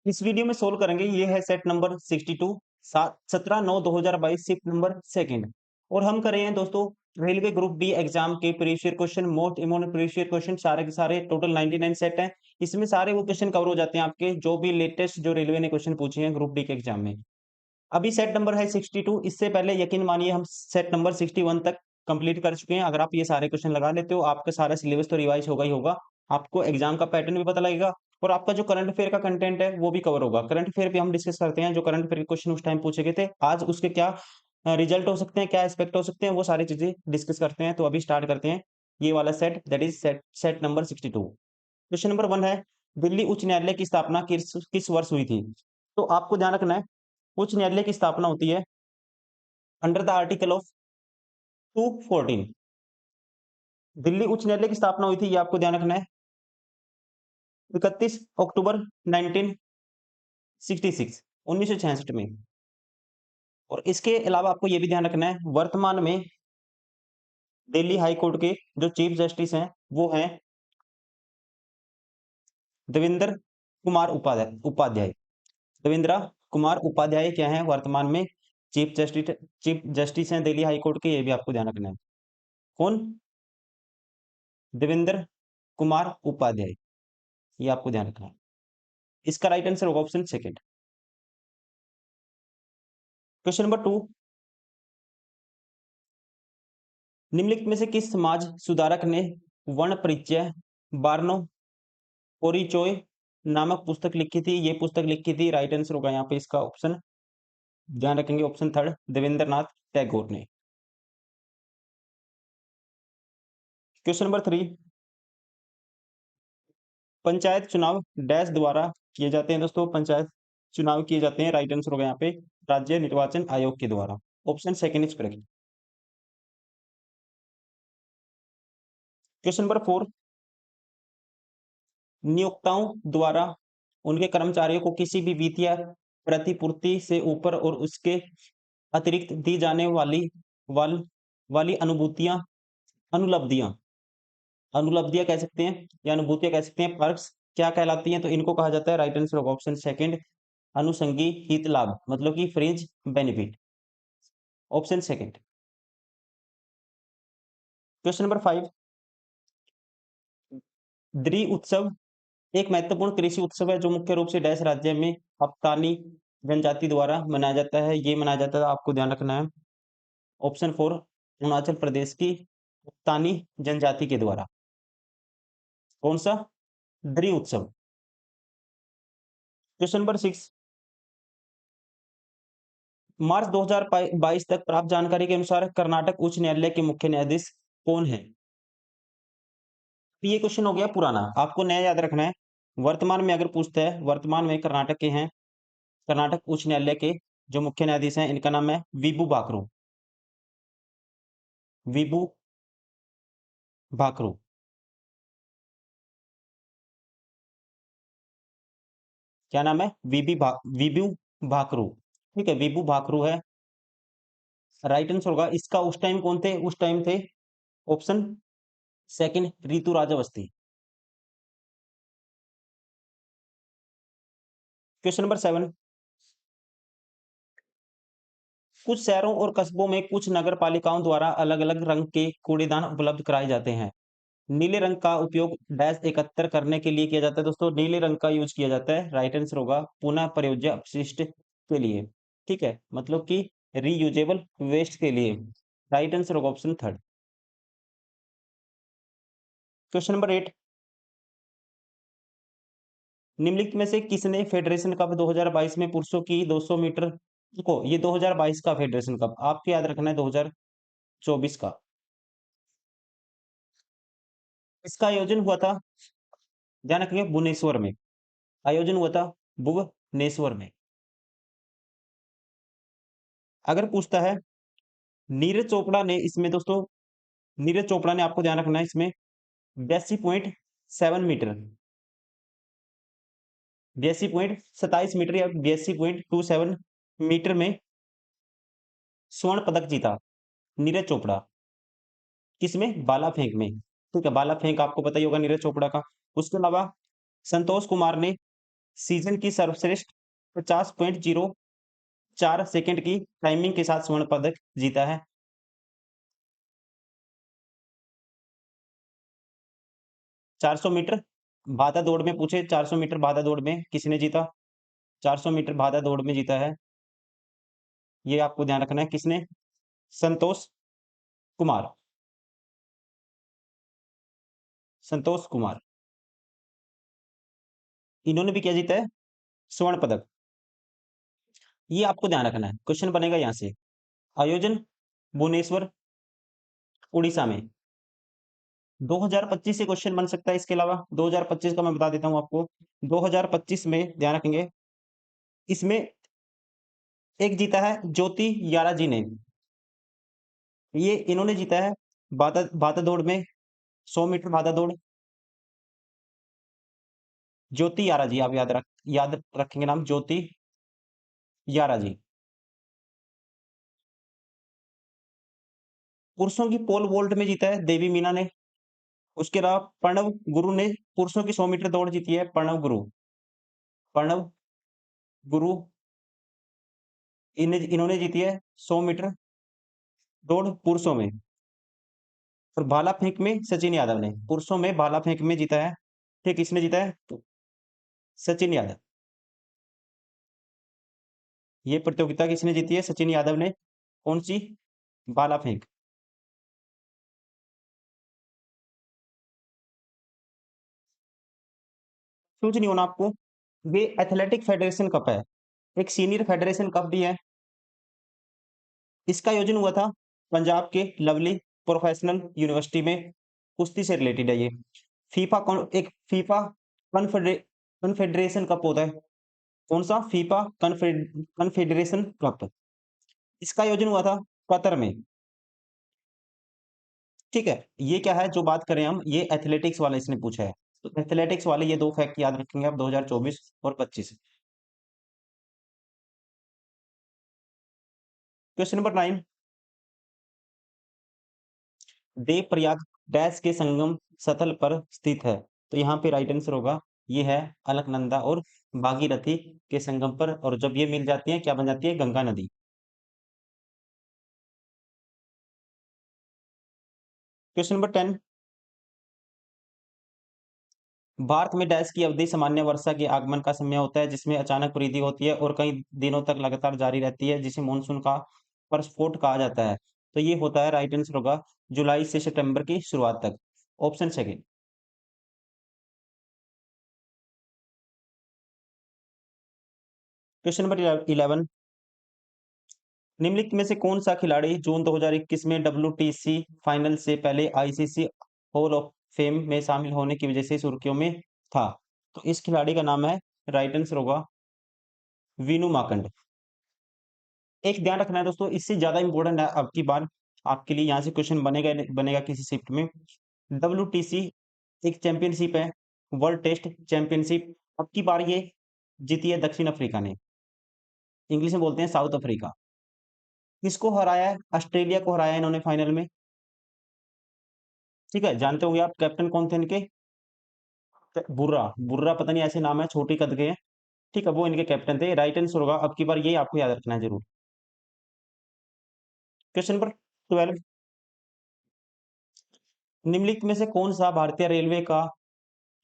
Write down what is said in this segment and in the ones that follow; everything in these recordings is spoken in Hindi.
इस वीडियो में सोल्व करेंगे। ये है set number 62 17/9/2022 shift number second. और हम कर रहे हैं दोस्तों रेलवे ग्रुप डी एग्जाम के previous year question, most important previous year question सारे के सारे टोटल 99 सेट हैं। इसमें सारे वो क्वेश्चन कवर हो जाते हैं आपके जो भी लेटेस्ट जो रेलवे ने क्वेश्चन पूछे हैं ग्रुप डी के एग्जाम में। अभी सेट नंबर है 62। इससे पहले यकीन मानिए हम सेट नंबर 61 तक कंप्लीट कर चुके हैं। अगर आप ये सारे क्वेश्चन लगा लेते हो आपका सारा सिलेबस तो रिवाइज होगा ही होगा। आपको एग्जाम का पैटर्न भी पता लगेगा और आपका जो करंट अफेयर का कंटेंट है वो भी कवर होगा। करंट अफेयर भी हम डिस्कस करते हैं, जो करंट अफेयर के क्वेश्चन उस टाइम पूछे गए थे, आज उसके क्या रिजल्ट हो सकते हैं, क्या एक्सपेक्ट हो सकते हैं, वो सारी चीजें डिस्कस करते हैं। तो अभी स्टार्ट करते हैं ये वाला set, that is set number 62। Question number 1 है, दिल्ली उच्च न्यायालय की स्थापना किस किस वर्ष हुई थी? तो आपको ध्यान रखना है, उच्च न्यायालय की स्थापना होती है under the article of 214। Delhi उच्च न्यायालय की स्थापना हुई थी, ये आपको ध्यान रखना है 31 अक्टूबर 1966, 1966 में। और इसके अलावा आपको ये भी ध्यान रखना है वर्तमान में दिल्ली हाई कोर्ट के जो चीफ जस्टिस हैं वो हैं देवेंद्र कुमार उपाध्याय। देवेंद्र कुमार उपाध्याय क्या है वर्तमान में चीफ जस्टिस हैं दिल्ली हाई कोर्ट के, ये भी आपको ध्यान रखना है। कौन? देवेंद्र कुमार उपाध्याय, ये आपको ध्यान रखना है। इसका राइट आंसर होगा ऑप्शन सेकंड। क्वेश्चन नंबर 2, निम्नलिखित में से किस समाज सुधारक ने वर्ण परिचय बार्नो ओरिचोय नामक पुस्तक लिखी थी? ये पुस्तक लिखी थी, राइट आंसर होगा यहाँ पे इसका ऑप्शन, ध्यान रखेंगे ऑप्शन थर्ड, देवेंद्रनाथ टैगोर ने। क्वेश्चन नंबर 3, पंचायत चुनाव डैश द्वारा किए जाते हैं? दोस्तों पंचायत चुनाव किए जाते हैं, राइट आंसर होगा यहाँ पे राज्य निर्वाचन आयोग के द्वारा, option second is correct. Question number 4, नियोक्ताओं द्वारा उनके कर्मचारियों को किसी भी वित्तीय प्रतिपूर्ति से ऊपर और उसके अतिरिक्त दी जाने वाली वाल, वाली अनुभूतियां अनुलब्धियां अनुलब्धियां कह सकते हैं या अनुभूतियां कह सकते हैं, पर्क्स क्या कहलाती हैं? तो इनको कहा जाता है, राइट आंसर होगा ऑप्शन सेकंड, अनुसंगी हित लाभ, मतलब कि fringe benefit, option second. Question number 5, द्री उत्सव एक महत्वपूर्ण कृषि उत्सव है जो मुख्य रूप से डैश राज्य में हप्तानी जनजाति द्वारा मनाया जाता है। ये मनाया जाता है, आपको ध्यान रखना है ऑप्शन 4, अरुणाचल प्रदेश की हप्तानी जनजाति के द्वारा। कौन सा? द्री उत्सव। क्वेश्चन नंबर 6, मार्च 2022 तक प्राप्त जानकारी के अनुसार कर्नाटक उच्च न्यायालय के मुख्य न्यायाधीश कौन है? ये क्वेश्चन हो गया पुराना, आपको नया याद रखना है। वर्तमान में अगर पूछता है, वर्तमान में कर्नाटक के हैं, कर्नाटक उच्च न्यायालय के जो मुख्य न्यायाधीश हैं इनका नाम है विभू भाकरू। विभू भाकरू, क्या नाम है? विभू भाकरू, ठीक है, विभू भाकरू है, राइट आंसर होगा इसका। उस टाइम कौन थे? उस टाइम थे ऑप्शन सेकंड, ऋतु राजा अवस्थी। क्वेश्चन नंबर 7, कुछ शहरों और कस्बों में कुछ नगर पालिकाओं द्वारा अलग अलग रंग के कूड़ेदान उपलब्ध कराए जाते हैं। नीले रंग का उपयोग डैश एकत्र करने के लिए किया जाता है? दोस्तों नीले रंग का यूज किया जाता है, राइट आंसर होगा पुनः प्रयोज्य अपशिष्ट के लिए, ठीक है, मतलब कि रीयूजेबल वेस्ट के लिए, राइट आंसर होगा ऑप्शन थर्ड। क्वेश्चन नंबर 8, निम्नलिखित में से किसने फेडरेशन कप 2022 में पुरुषों की 200 मीटर को, ये 2022 का फेडरेशन कप, आपको याद रखना है 2024 का, इसका आयोजन हुआ था, ध्यान रखिए भुवनेश्वर में, आयोजन हुआ था भुवनेश्वर में। अगर पूछता है नीरज चोपड़ा ने इसमें, दोस्तों नीरज चोपड़ा ने, आपको ध्यान रखना है इसमें 82.7 मीटर, 82.27 मीटर या 82.27 मीटर में स्वर्ण पदक जीता नीरज चोपड़ा। किसमें? भाला फेंक में, ठीक है, भाला फेंक आपको पता ही होगा नीरज चोपड़ा का। उसके अलावा संतोष कुमार ने सीजन की सर्वश्रेष्ठ 50.04 सेकंड की टाइमिंग के साथ स्वर्ण पदक जीता है? 400 मीटर भाला दौड़ में पूछे, 400 मीटर भाला दौड़ में किसने जीता? 400 मीटर भाला दौड़ में जीता है, ये आपको ध्यान रखना है, किसने? संतोष कुमार। संतोष कुमार, इन्होंने भी क्या जीता है? स्वर्ण पदक। ये आपको ध्यान रखना है, क्वेश्चन बनेगा यहाँ से। आयोजन भुवनेश्वर, उड़ीसा में। 2025 से क्वेश्चन बन सकता है, इसके अलावा 2025 का मैं बता देता हूँ आपको। 2025 में ध्यान रखेंगे, इसमें एक जीता है ज्योति यारा जी ने। ये इन्होंने जीता है भाला भाला दौड़ में, 100 मीटर भाला दौड़। ज्योति यारा जी, आप याद रखेंगे नाम, ज्योति यारा जी। पुरुषों की पोल वोल्ट में जीता है देवी मीना ने। उसके अलावा प्रणव गुरु ने पुरुषों की 100 मीटर दौड़ जीती है, प्रणव गुरु। प्रणव गुरु, इन्होंने जीती है 100 मीटर दौड़ पुरुषों में। और भाला फेंक में सचिन यादव ने, पुरुषों में भाला फेंक में जीता है। ठीक, किसने जीता है? तो सचिन यादव। ये प्रतियोगिता किसने जीती है? सचिन यादव ने। कौन सी? भाला फेंक। कुछ नहीं होना आपको। ये एथलेटिक फेडरेशन कप है, एक सीनियर फेडरेशन कप भी है। इसका आयोजन हुआ था पंजाब के लवली प्रोफेशनल यूनिवर्सिटी में। कुश्ती से रिलेटेड है ये। एक फीफा कन्फेडरेशन कप होता है। कौन सा? FIFA confederation cup. इसका आयोजन हुआ था कतर में। ठीक है, ये क्या है जो बात करें हम, ये एथलेटिक्स वाला इसने पूछा है। तो एथलेटिक्स वाले ये दो फैक्ट याद रखेंगे आप, 2024 और 25। Question number 9। Dev Prayag dash के संगम स्थल पर स्थित है? तो यहाँ पे राइट आंसर होगा, ये है अलकनंदा और भागीरथी के संगम पर, और जब ये मिल जाती है क्या बन जाती है? गंगा नदी। Question number 10। भारत में डैश की अवधि सामान्य वर्षा के आगमन का समय होता है, जिसमें अचानक वृद्धि होती है और कई दिनों तक लगातार जारी रहती है, जिसे मानसून का प्रस्फोट कहा जाता है। तो ये होता है, राइट आंसर होगा जुलाई से सितंबर की शुरुआत तक। Option second. Question number 11। निम्नलिखित में से कौन सा खिलाड़ी जून 2021 में डब्ल्यूटीसी फाइनल से पहले आईसीसी हॉल ऑफ फेम में शामिल होने की वजह से सुर्खियों में था? तो इस खिलाड़ी का नाम है, राइट आंसर होगा वीनू माकंड। एक ध्यान रखना है दोस्तों, इससे ज्यादा इंपॉर्टेंट है अब की बार आपके लिए, यहाँ से क्वेश्चन बनेगा किसी शिफ्ट में। डब्ल्यूटीसी एक चैंपियनशिप है, वर्ल्ड टेस्ट चैंपियनशिप। अब की बार ये जीती है दक्षिण अफ्रीका ने, इंग्लिश में बोलते हैं साउथ अफ्रीका। किसको हराया है? ऑस्ट्रेलिया को हराया है इन्होंने फाइनल में। ठीक है, जानते होंगे आप कैप्टन कौन थे इनके? बुर्रा, बुर्रा पता नहीं ऐसे नाम है, छोटे कद के हैं। ठीक है, वो इनके कैप्टन थे। राइट आंसर होगा अब की बार, ये आपको याद रखना है जरूर। Question number 12। निम्नलिखित में से कौन सा भारतीय रेलवे का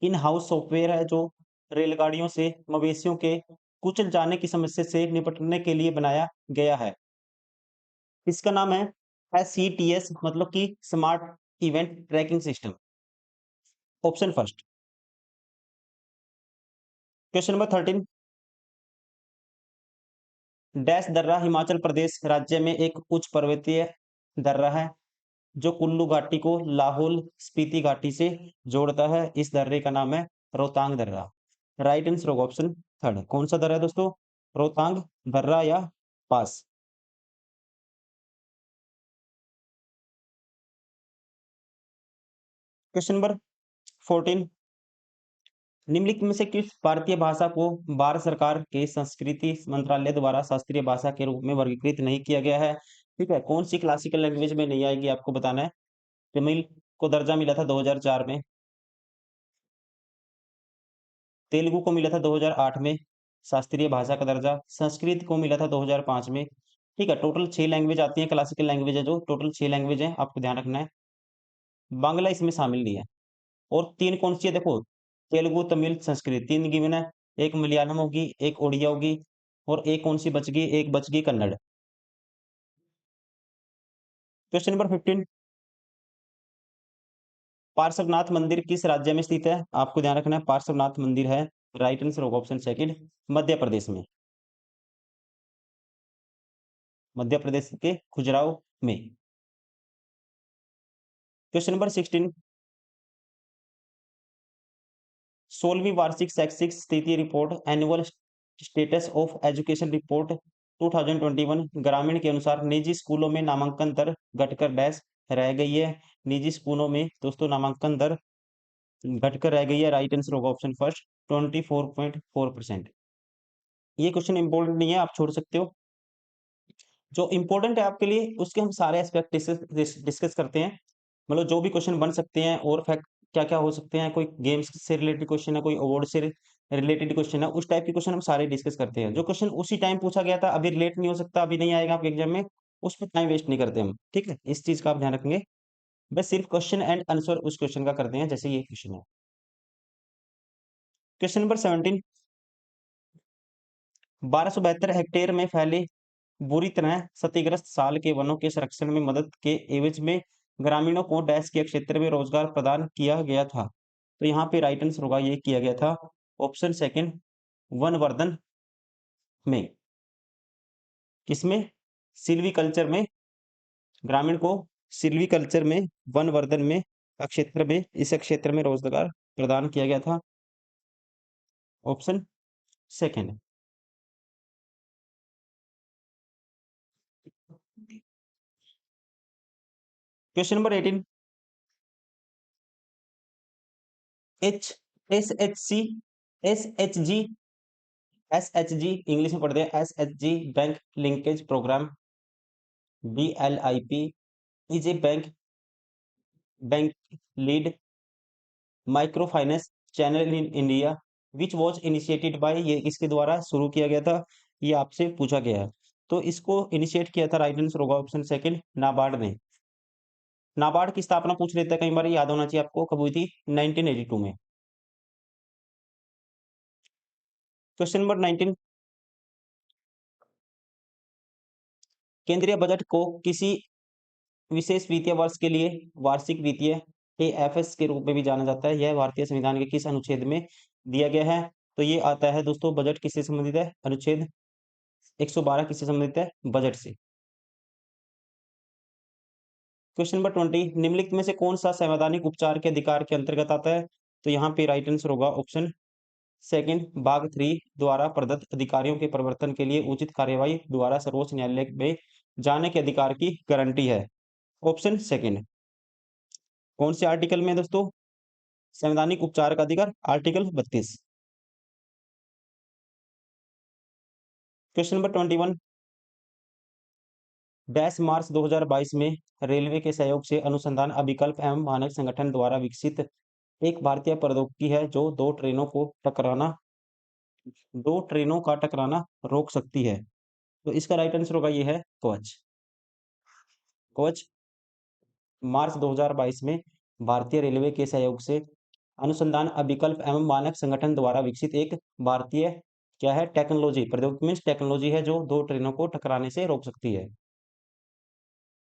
इन हाउस सॉफ्टवेयर है जो रेलगाड़ियों से मवेशियों के कुचल जाने की समस्या से निपटने के लिए बनाया गया है? इसका नाम है SCTS, मतलब कि smart event tracking system. Option first. Question number 13। Dash दर्रा हिमाचल प्रदेश राज्य में एक उच्च पर्वतीय दर्रा है जो कुल्लू घाटी को लाहौल स्पीति घाटी से जोड़ता है। इस दर्रे का नाम है रोहतांग दर्रा। राइट आंसर होगा ऑप्शन थर्ड। कौन सा दर्रा है दोस्तों? रोहतांग दर्रा या पास। Question number 14। निम्नलिखित में से किस भारतीय भाषा को भारत सरकार के संस्कृति मंत्रालय द्वारा शास्त्रीय भाषा के रूप में वर्गीकृत नहीं किया गया है? ठीक है, कौन सी क्लासिकल लैंग्वेज में नहीं आएगी आपको बताना है। तमिल को दर्जा मिला था 2004 में। तेलुगु को मिला था 2008 में शास्त्रीय भाषा का दर्जा, संस्कृत को मिला था 2005 में। ठीक है, टोटल 6 लैंग्वेज आती हैं, क्लासिकल लैंग्वेज है जो, टोटल 6 लैंग्वेज हैं, आपको ध्यान रखना है। बांग्ला इसमें शामिल नहीं है। और 3 कौन-सी है देखो, तेलुगु, तमिल, संस्कृत 3 गिवन है, एक मलयालम होगी, एक ओडिया होगी और एक कौन-सी बच गई, एक बच गई कन्नड़। क्वेश्चन नंबर 15, पार्श्वनाथ मंदिर किस राज्य में स्थित है? आपको ध्यान रखना है, पार्श्वनाथ मंदिर है, राइट आंसर होगा ऑप्शन सेकंड, मध्य प्रदेश में। मध्य प्रदेश के खजुराहो में। क्वेश्चन नंबर 16, 16वीं वार्षिक शैक्षिक स्थिति report annual status of education report 2021 ग्रामीण के अनुसार निजी स्कूलों में नामांकन दर घटकर डैश रह गई है। निजी स्कूलों में दोस्तों नामांकन दर घटकर रह गई है, राइट आंसर होगा ऑप्शन फर्स्ट 24.4%। ये क्वेश्चन इंपॉर्टेंट नहीं है, आप छोड़ सकते हो। जो इंपॉर्टेंट है आपके लिए उसके हम सारे एस्पेक्ट डिस्कस करते हैं, मतलब जो भी क्वेश्चन बन सकते हैं और फैक्ट क्या क्या हो सकते हैं, कोई गेम्स से रिलेटेड क्वेश्चन है, कोई अवार्ड से रिलेटेड क्वेश्चन है, उस टाइप के क्वेश्चन हम सारे डिस्कस करते हैं। जो क्वेश्चन उसी टाइम पूछा गया था, अभी रिलेट नहीं हो सकता, अभी नहीं आएगा आपके एग्जाम में, उस पर टाइम वेस्ट नहीं करते हम। ठीक है, इस चीज का आप ध्यान रखेंगे। बस सिर्फ क्वेश्चन एंड आंसर उस क्वेश्चन का करते हैं, जैसे ये क्वेश्चन है। क्वेश्चन नंबर 17, 1272 हेक्टेयर में फैले बुरी तरह क्षतिग्रस्त साल के वनों के संरक्षण में मदद के एवज में ग्रामीणों को डैश के क्षेत्र में रोजगार प्रदान किया गया था। तो यहाँ पे राइट आंसर होगा, ये किया गया था ऑप्शन सेकंड, वनवर्धन में। किसमें? सिल्वीकल्चर में। ग्रामीण को सिल्वीकल्चर में, वनवर्धन में क्षेत्र में, इस क्षेत्र में रोजगार प्रदान किया गया था, option second. Question number 18, H S H C S H G SHG English में पढ़ते हैं, SHG bank linkage programme, BLIP is a bank lead micro finance channel in India which was initiated by, ये इसके द्वारा शुरू किया गया था, ये आपसे पूछा गया है। तो इसको इनिशिएट किया था, राइट आंसर होगा ऑप्शन सेकंड, नाबार्ड ने। नाबार्ड की स्थापना पूछ लेते हैं कई बार, याद होना चाहिए आपको, कब हुई थी? 1982 में। क्वेश्चन नंबर 19, केंद्रीय बजट को किसी विशेष वित्तीय वर्ष के लिए वार्षिक वित्तीय एएफएस के रूप में भी जाना जाता है। यह भारतीय संविधान के किस अनुच्छेद में दिया गया है? तो ये आता है दोस्तों, बजट किससे संबंधित है? अनुच्छेद 112 किससे संबंधित है? बजट से। क्वेश्चन नंबर 20, निम्नलिखित में से कौन सा संवैधानिक उपचार के अधिकार के अंतर्गत आता है? तो यहाँ पे राइट आंसर होगा ऑप्शन सेकंड, भाग 3 द्वारा प्रदत्त अधिकारियों के परिवर्तन के लिए उचित कार्यवाही द्वारा सर्वोच्च न्यायालय में जाने के अधिकार की गारंटी है, ऑप्शन सेकंड। कौन से आर्टिकल में दोस्तों? संवैधानिक उपचार का अधिकार, आर्टिकल 32। क्वेश्चन नंबर 21, डैश मार्च 2022 में रेलवे के सहयोग से अनुसंधान अभिकल्प एवं मानक संगठन द्वारा विकसित एक भारतीय प्रौद्योगिकी है जो दो ट्रेनों का टकराना रोक सकती है। तो इसका राइट आंसर होगा, ये है कवच। कवच मार्च 2022 में भारतीय रेलवे के सहयोग से अनुसंधान अभिकल्प एवं मानक संगठन द्वारा विकसित एक भारतीय क्या है? टेक्नोलॉजी, प्रौद्योगिकी मीन्स टेक्नोलॉजी है जो दो ट्रेनों को टकराने से रोक सकती है।